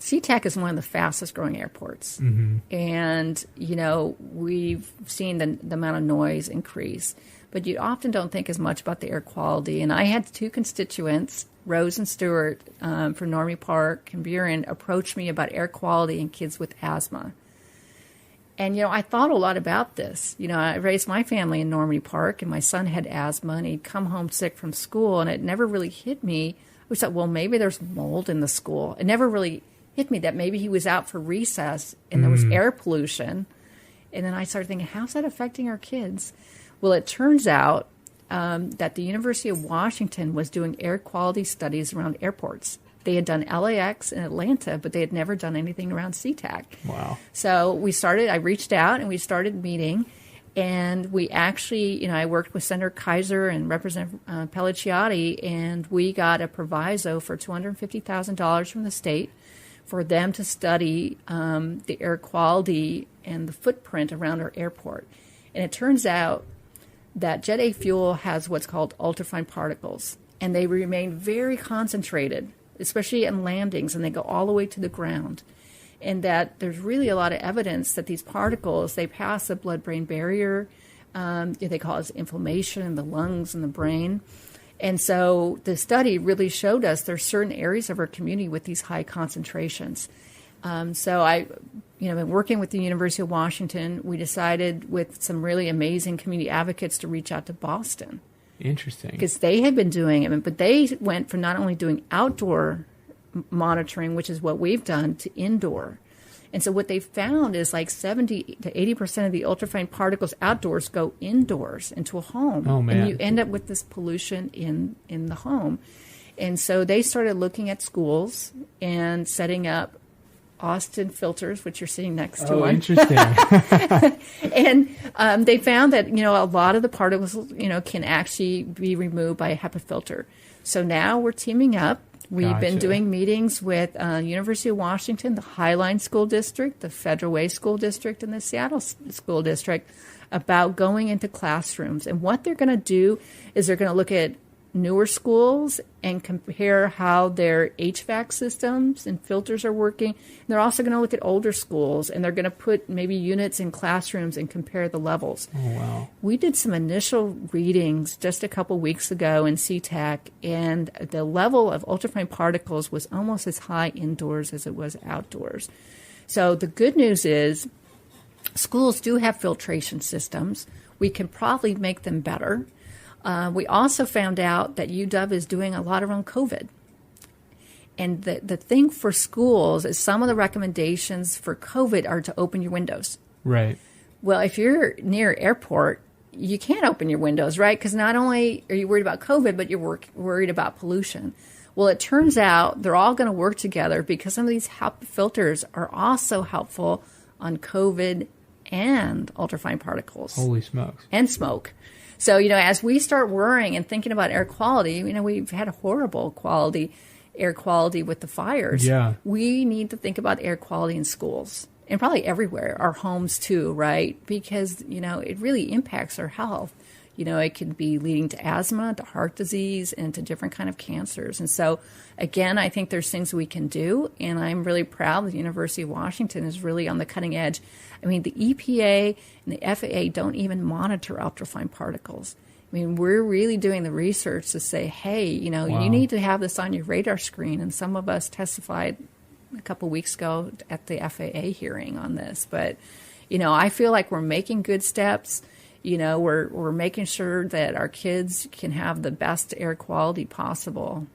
SeaTac is one of the fastest growing airports. And, we've seen the amount of noise increase. But you often don't think as much about the air quality. And I had two constituents, Rose and Stewart, from Normie Park and Buren, approach me about air quality in kids with asthma. And, I thought a lot about this. I raised my family in Normie Park, and my son had asthma, and he'd come home sick from school, and it never really hit me. We thought, well, maybe there's mold in the school. It never really hit me that maybe he was out for recess and there was air pollution. And then I started thinking, how's that affecting our kids? Well, it turns out that the University of Washington was doing air quality studies around airports. They had done LAX in Atlanta, but they had never done anything around SeaTac. Wow. So I reached out and we started meeting. And we actually, I worked with Senator Keiser and Representative Pellicciotti, and we got a proviso for $250,000 from the state for them to study the air quality and the footprint around our airport. And it turns out that Jet A fuel has what's called ultrafine particles, and they remain very concentrated, especially in landings, and they go all the way to the ground. And that there's really a lot of evidence that these particles, they pass the blood-brain barrier. They cause inflammation in the lungs and the brain. And so the study really showed us there's certain areas of our community with these high concentrations. So I, been working with the University of Washington, we decided with some really amazing community advocates to reach out to Boston. Interesting. Because they had been doing it, but they went from not only doing outdoor monitoring, which is what we've done, to indoor. And so what they found is like 70 to 80% of the ultrafine particles outdoors go indoors into a home. Oh, man. And you end up with this pollution in the home. And so they started looking at schools and setting up Austin filters, which you're sitting next to. Oh, one. Interesting. And they found that, a lot of the particles, can actually be removed by a HEPA filter. So now we're teaming up. We've been doing meetings with University of Washington, the Highline School District, the Federal Way School District, and the Seattle School District about going into classrooms. And what they're going to do is they're going to look at newer schools and compare how their HVAC systems and filters are working. And they're also going to look at older schools, and they're going to put maybe units in classrooms and compare the levels. Oh, wow. We did some initial readings just a couple weeks ago in SeaTac, and the level of ultrafine particles was almost as high indoors as it was outdoors. So the good news is schools do have filtration systems. We can probably make them better. We also found out that UW is doing a lot around COVID. And the thing for schools is some of the recommendations for COVID are to open your windows. Right. Well, if you're near an airport, you can't open your windows, right? Because not only are you worried about COVID, but you're worried about pollution. Well, it turns out they're all going to work together because some of these filters are also helpful on COVID and ultrafine particles. Holy smokes. And smoke. So, as we start worrying and thinking about air quality, we've had a horrible air quality with the fires. Yeah. We need to think about air quality in schools and probably everywhere, our homes too, right? Because, it really impacts our health. It can be leading to asthma, to heart disease, and to different kind of cancers. And so, again, I think there's things we can do, and I'm really proud that the University of Washington is really on the cutting edge. I mean, the EPA and the FAA don't even monitor ultrafine particles. I mean, we're really doing the research to say, hey, Wow. you need to have this on your radar screen. And some of us testified a couple weeks ago at the FAA hearing on this. But, I feel like we're making good steps. We're making sure that our kids can have the best air quality possible.